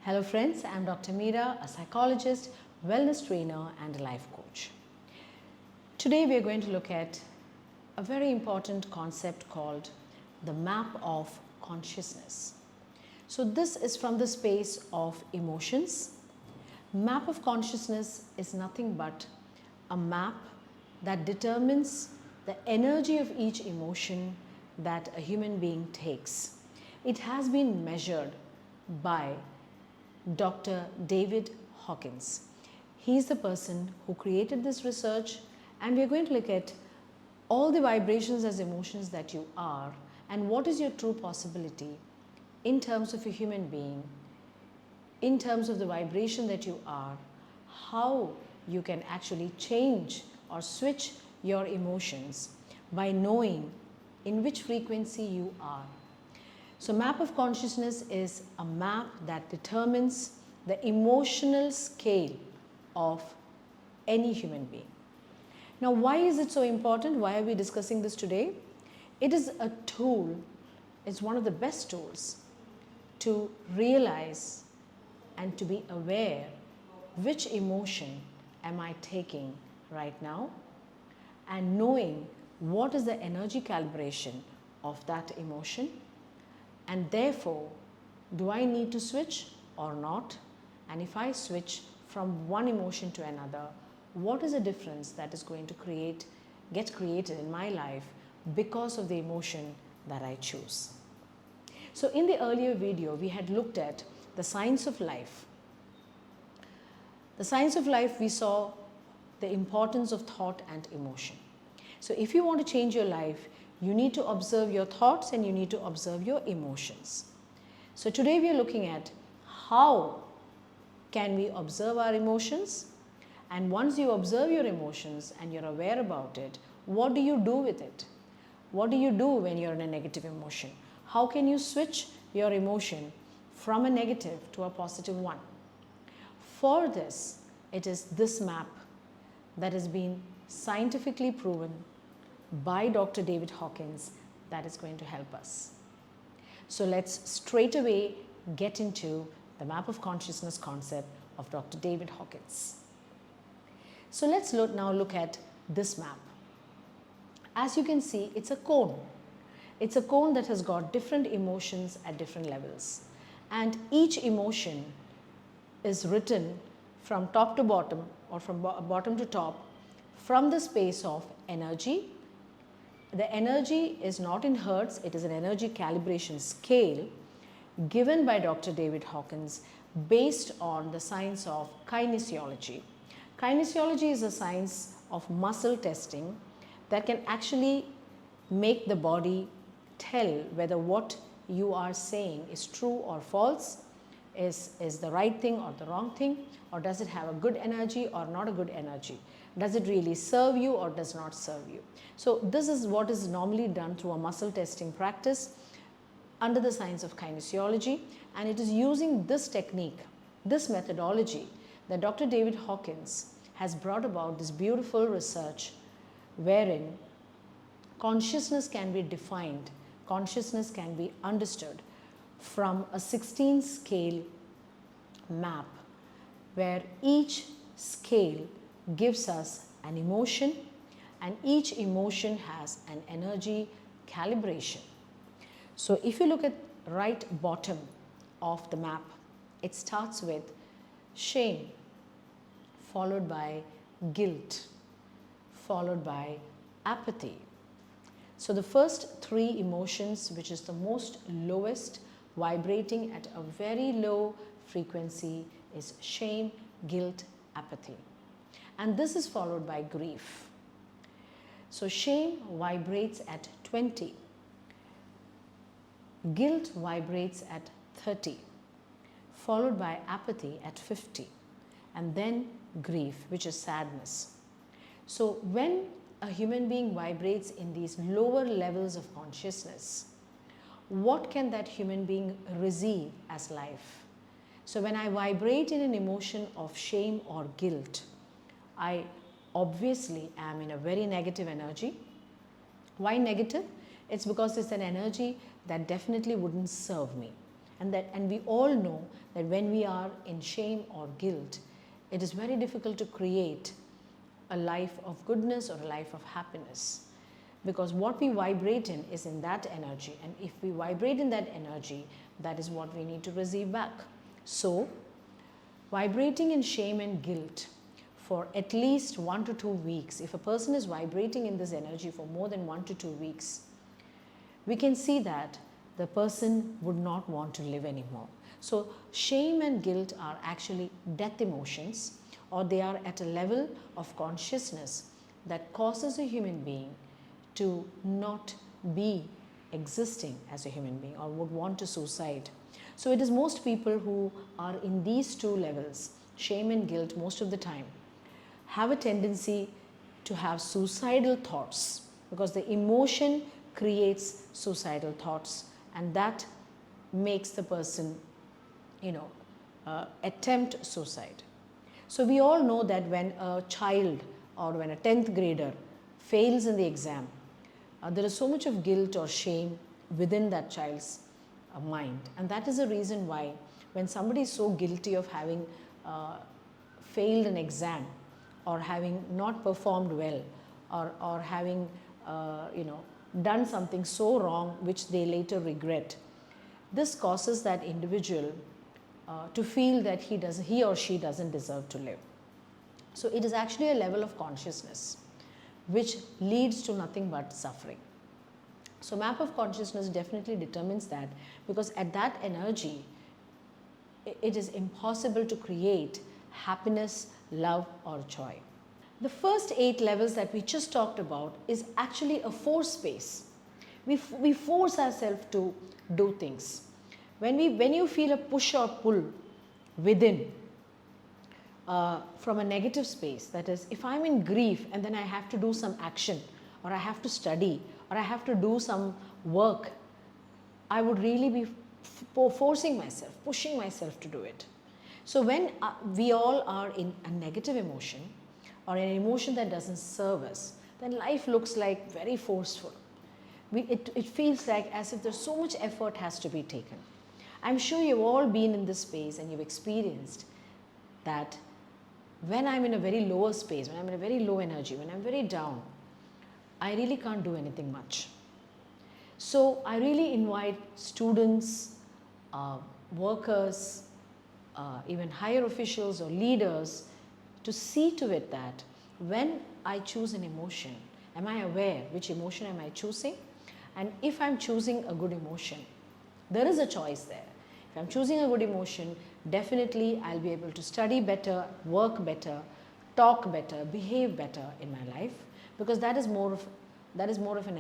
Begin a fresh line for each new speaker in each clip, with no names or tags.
Hello friends, I am Dr. Meera, a psychologist, wellness trainer and a life coach. Today we are going to look at a very important concept called the map of consciousness. So this is from the space of emotions. Map of consciousness is nothing but a map that determines the energy of each emotion that a human being takes. It has been measured by Dr. David Hawkins. He is the person who created this research, and we are going to look at all the vibrations as emotions that you are and what is your true possibility in terms of a human being, in terms of the vibration that you are, how you can actually change or switch your emotions by knowing in which frequency you are. So map of consciousness is a map that determines the emotional scale of any human being. Now, why is it so important? Why are we discussing this today? It is a tool, it's one of the best tools to realize and to be aware which emotion am I taking right now, and knowing what is the energy calibration of that emotion, and therefore do I need to switch or not, and if I switch from one emotion to another, what is the difference that is going to get created in my life because of the emotion that I choose. So in the earlier video we had looked at the science of life. The science of life, we saw the importance of thought and emotion. So if you want to change your life, you need to observe your thoughts and you need to observe your emotions. So today we are looking at how can we observe our emotions, and once you observe your emotions and you're aware about it, what do you do with it? What do you do when you're in a negative emotion? How can you switch your emotion from a negative to a positive one? For this, it is this map that has been scientifically proven by Dr. David Hawkins that is going to help us. So let's straight away get into the map of consciousness concept of Dr. David Hawkins. So let's now look at this map. As you can see, it's a cone. It's a cone that has got different emotions at different levels, and each emotion is written from top to bottom or from bottom to top from the space of energy. The energy is not in hertz, it is an energy calibration scale given by Dr. David Hawkins based on the science of kinesology. Kinesology is a science of muscle testing that can actually make the body tell whether what you are saying is true or false, is the right thing or the wrong thing, or does it have a good energy or not a good energy. Does it really serve you or does not serve you? So this is what is normally done through a muscle testing practice under the science of kinesology, and it is using this technique, this methodology, that Dr. David Hawkins has brought about this beautiful research wherein consciousness can be defined, consciousness can be understood from a 16 scale map where each scale gives us an emotion, and each emotion has an energy calibration. So if you look at right bottom of the map, it starts with shame, followed by guilt, followed by apathy. So the first three emotions, which is the most lowest, vibrating at a very low frequency, is shame, guilt, apathy. And this is followed by grief. So shame vibrates at 20, guilt vibrates at 30, followed by apathy at 50, and then grief, which is sadness. So when a human being vibrates in these lower levels of consciousness, what can that human being receive as life? So when I vibrate in an emotion of shame or guilt, I obviously am in a very negative energy. Why negative? It's because it's an energy that definitely wouldn't serve me. And we all know that when we are in shame or guilt, it is very difficult to create a life of goodness or a life of happiness, because what we vibrate in is in that energy, and if we vibrate in that energy, that is what we need to receive back. So vibrating in shame and guilt for at least 1 to 2 weeks, if a person is vibrating in this energy for more than 1 to 2 weeks, we can see that the person would not want to live anymore. So shame and guilt are actually death emotions, or they are at a level of consciousness that causes a human being to not be existing as a human being or would want to suicide. So it is most people who are in these two levels, shame and guilt, most of the time have a tendency to have suicidal thoughts, because the emotion creates suicidal thoughts, and that makes the person attempt suicide. So we all know that when a child or when a 10th grader fails in the exam, there is so much of guilt or shame within that child's mind, and that is the reason why when somebody is so guilty of having failed an exam or having not performed well or having done something so wrong which they later regret, this causes that individual to feel that he or she doesn't deserve to live. So it is actually a level of consciousness which leads to nothing but suffering. So map of consciousness definitely determines that, because at that energy it is impossible to create happiness, love or joy. The first 8 levels that we just talked about is actually a force space. We force ourselves to do things. When you feel a push or pull within from a negative space, that is, if I'm in grief and then I have to do some action, or I have to study, or I have to do some work, I would really be forcing myself, pushing myself to do it. So when we all are in a negative emotion or an emotion that doesn't serve us, then life looks like very forceful. It feels like as if there's so much effort has to be taken. I'm sure you've all been in this space and you've experienced that when I'm in a very lower space, when I'm in a very low energy, when I'm very down, I really can't do anything much. So I really invite students, workers, even higher officials or leaders to see to it that when I choose an emotion, am I aware which emotion am I choosing? And if I'm choosing a good emotion, there is a choice there. If I'm choosing a good emotion, definitely I'll be able to study better, work better, talk better, behave better in my life, because there is more of an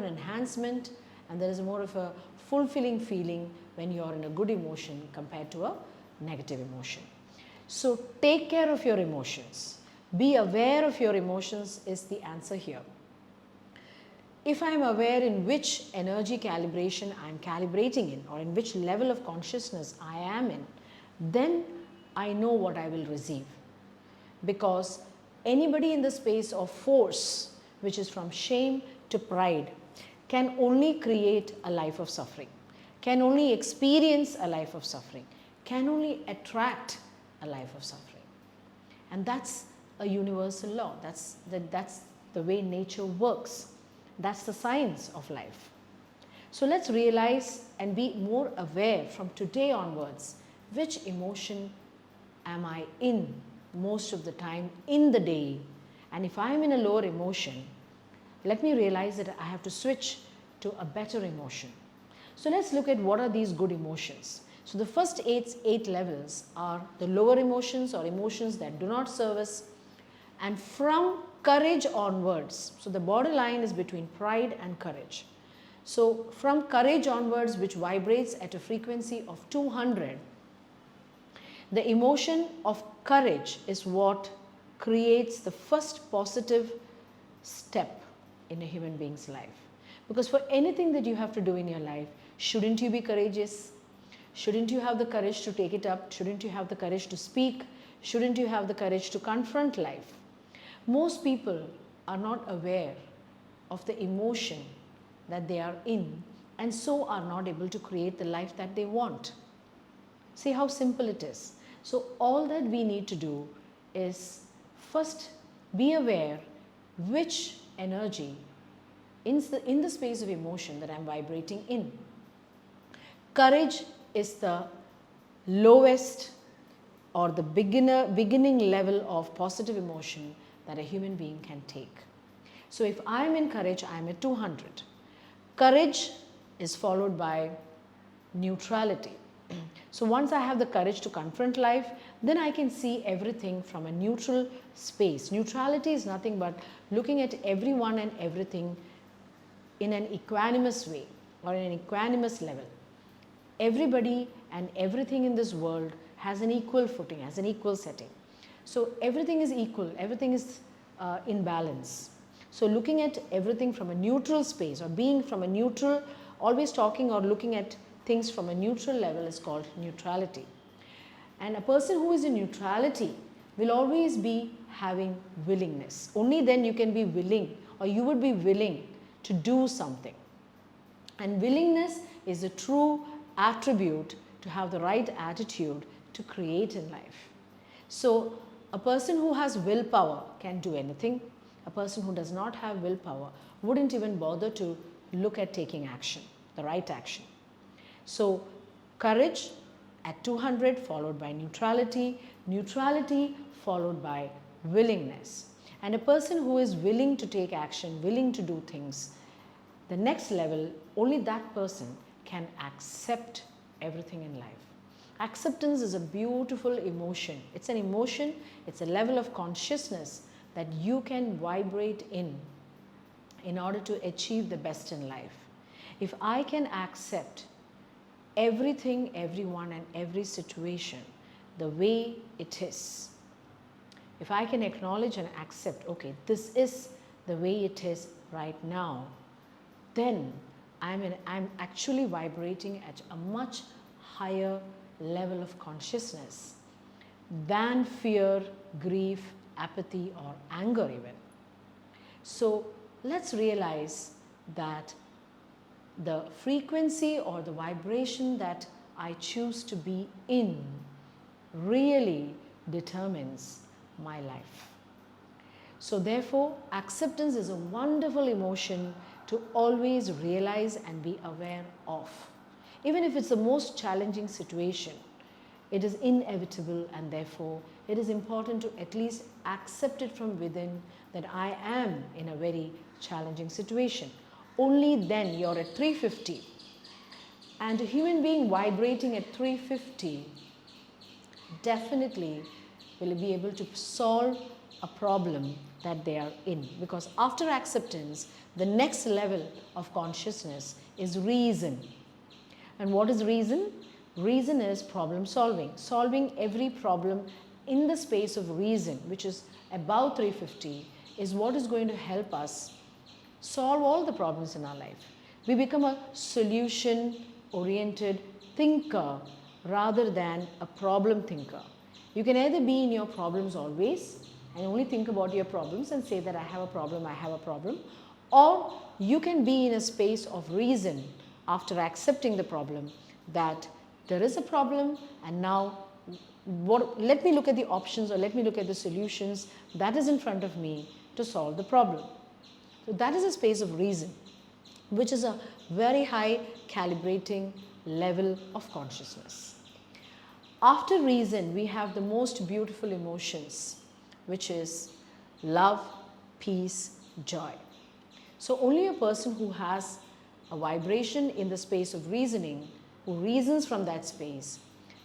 enhancement, and there is more of a fulfilling feeling when you are in a good emotion compared to a negative emotion. So take care of your emotions. Be aware of your emotions is the answer here. If I am aware in which energy calibration I am calibrating in, or in which level of consciousness I am in, then I know what I will receive. Because anybody in the space of force, which is from shame to pride, can only create a life of suffering, can only experience a life of suffering, can only attract a life of suffering. And that's a universal law. That's the way nature works. That's the science of life. So let's realize and be more aware from today onwards, which emotion am I in most of the time in the day? And if I am in a lower emotion, let me realize that I have to switch to a better emotion. So let's look at what are these good emotions. So the first 8 levels are the lower emotions, or emotions that do not serve us, and from courage onwards. So the borderline is between pride and courage. So from courage onwards, which vibrates at a frequency of 200, the emotion of courage is what creates the first positive step in a human being's life. Because for anything that you have to do in your life, shouldn't you be courageous? Shouldn't you have the courage to take it up? Shouldn't you have the courage to speak? Shouldn't you have the courage to confront life? Most people are not aware of the emotion that they are in and so are not able to create the life that they want. See how simple it is. So all that we need to do is first be aware which energy in the space of emotion that I am vibrating in. Courage is the lowest or the beginning level of positive emotion that a human being can take. So if I am in courage, I am at 200. Courage is followed by neutrality. So once I have the courage to confront life, then I can see everything from a neutral space. Neutrality is nothing but looking at everyone and everything in an equanimous way or in an equanimous level. Everybody and everything in this world has an equal footing, has an equal setting. So everything is equal, everything is in balance. So looking at everything from a neutral space or being from a neutral, always talking or looking at things from a neutral level is called neutrality. And a person who is in neutrality will always be having willingness. Only then you can be willing, or you would be willing to do something. And willingness is a true attribute to have the right attitude to create in life. So a person who has willpower can do anything. A person who does not have willpower wouldn't even bother to look at taking action, the right action. So courage at 200 followed by neutrality, neutrality followed by willingness. And a person who is willing to take action, willing to do things, the next level, only that person can accept everything in life. Acceptance is a beautiful emotion. It's an emotion, it's a level of consciousness that you can vibrate in order to achieve the best in life. If I can accept everything, everyone and every situation the way it is, if I can acknowledge and accept, okay, this is the way it is right now, then I'm actually vibrating at a much higher level of consciousness than fear, grief, apathy or anger even. So let's realize that the frequency or the vibration that I choose to be in really determines my life. So therefore, acceptance is a wonderful emotion to always realize and be aware of. Even if it's the most challenging situation, it is inevitable, and therefore it is important to at least accept it from within that I am in a very challenging situation. Only then you're at 350, and a human being vibrating at 350 definitely will be able to solve a problem that they are in, because after acceptance the next level of consciousness is reason. And what is reason? Reason is problem solving. Solving every problem in the space of reason, which is above 350, is what is going to help us solve all the problems in our life. We become a solution-oriented thinker rather than a problem thinker. You can either be in your problems always and only think about your problems and say that I have a problem, or you can be in a space of reason after accepting the problem that there is a problem, and now let me look at the options, or let me look at the solutions that is in front of me to solve the problem. So that is a space of reason, which is a very high calibrating level of consciousness. After reason, we have the most beautiful emotions, which is love, peace, joy. So only a person who has a vibration in the space of reasoning, who reasons from that space,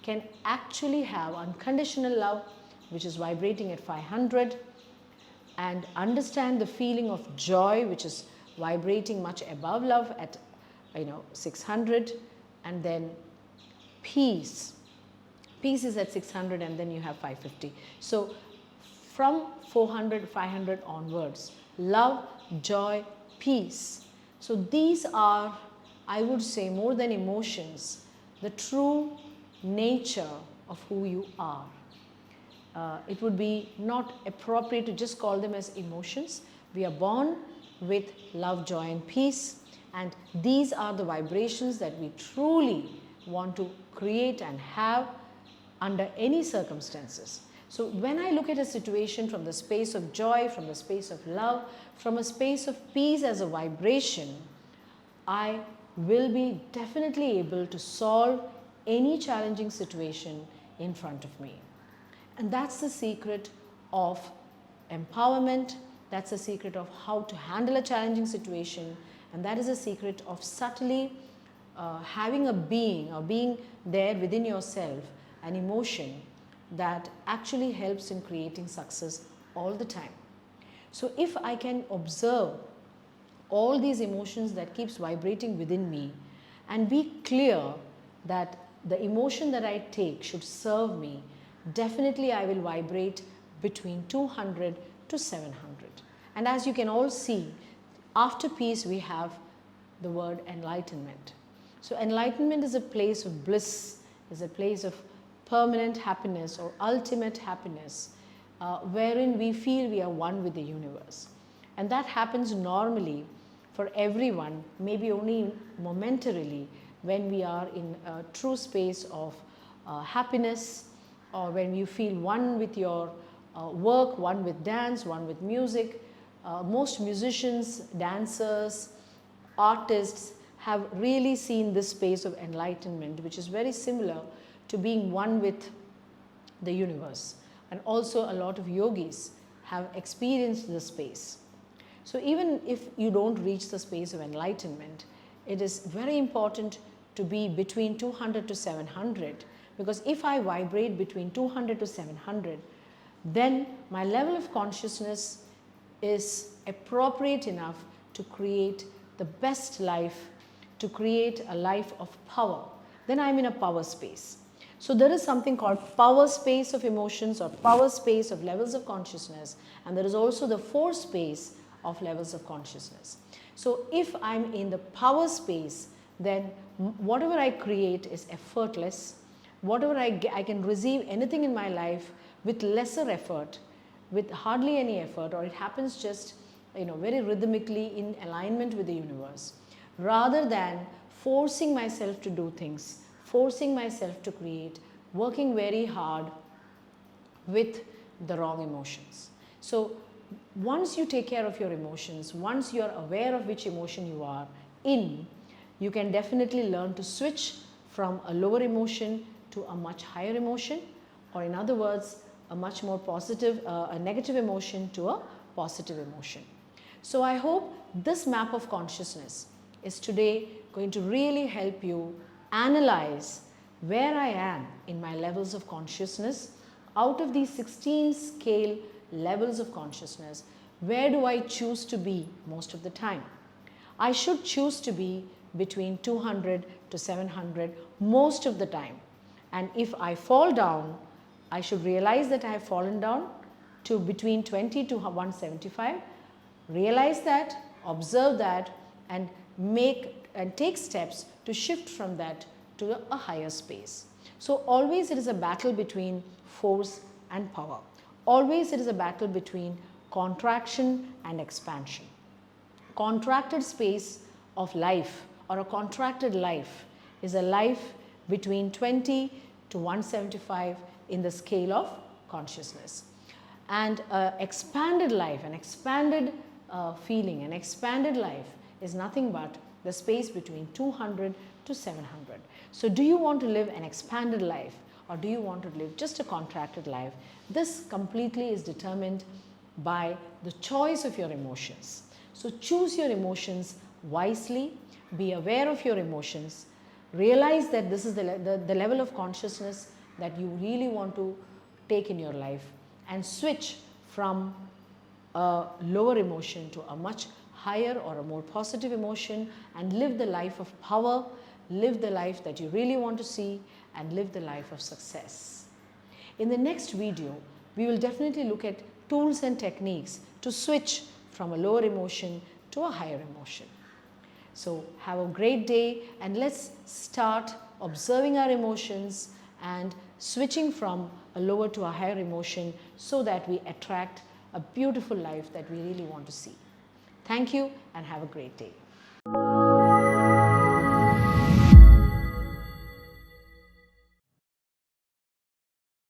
can actually have unconditional love, which is vibrating at 500, and understand the feeling of joy, which is vibrating much above love at 600, and then peace. Peace is at 600, and then you have 550. So from 400, 500 onwards, love, joy, peace. So these are, I would say, more than emotions, the true nature of who you are. It would be not appropriate to just call them as emotions. We are born with love, joy and peace. and these are the vibrations that we truly want to create and have under any circumstances. So when I look at a situation from the space of joy, from the space of love, from a space of peace as a vibration, I will be definitely able to solve any challenging situation in front of me. And that's the secret of empowerment, that's the secret of how to handle a challenging situation, and that is the secret of subtly having a being or being there within yourself, an emotion that actually helps in creating success all the time. So if I can observe all these emotions that keeps vibrating within me and be clear that the emotion that I take should serve me, definitely I will vibrate between 200 to 700. And as you can all see, after peace we have the word enlightenment. So enlightenment is a place of bliss, is a place of permanent happiness or ultimate happiness, wherein we feel we are one with the universe. And that happens normally for everyone, maybe only momentarily, when we are in a true space of happiness, or when you feel one with your work, one with dance, one with music. Most musicians, dancers, artists have really seen this space of enlightenment, which is very similar to being one with the universe. And also a lot of yogis have experienced this space. So even if you don't reach the space of enlightenment, it is very important to be between 200 to 700, because if I vibrate between 200 to 700, then my level of consciousness is appropriate enough to create the best life, to create a life of power. Then I'm in a power space. So there is something called power space of emotions or power space of levels of consciousness, and there is also the force space of levels of consciousness. So if I'm in the power space, then whatever I create is effortless. Whatever I can receive anything in my life with lesser effort, with hardly any effort, or it happens just very rhythmically in alignment with the universe, rather than forcing myself to do things, forcing myself to create, working very hard with the wrong emotions. So once you take care of your emotions, once you are aware of which emotion you are in, you can definitely learn to switch from a lower emotion to a much higher emotion, or in other words, a much more positive, a negative emotion to a positive emotion. So I hope this map of consciousness is today going to really help you analyze where I am in my levels of consciousness. Out of these 16 scale levels of consciousness, where do I choose to be most of the time? I should choose to be between 200 to 700 most of the time. And if I fall down, I should realize that I have fallen down to between 20 to 175. Realize that, observe that, and take steps to shift from that to a higher space. So always it is a battle between force and power. Always it is a battle between contraction and expansion. Contracted space of life or a contracted life is a life between 20 to 175 in the scale of consciousness. And expanded life, an expanded feeling, an expanded life is nothing but the space between 200 to 700. So do you want to live an expanded life, or do you want to live just a contracted life? This completely is determined by the choice of your emotions. So choose your emotions wisely, be aware of your emotions, realize that this is the level of consciousness that you really want to take in your life, and switch from a lower emotion to a much higher or a more positive emotion, and live the life of power, live the life that you really want to see, and live the life of success. In the next video, we will definitely look at tools and techniques to switch from a lower emotion to a higher emotion. So have a great day, and let's start observing our emotions and switching from a lower to a higher emotion so that we attract a beautiful life that we really want to see. Thank you and have a great day.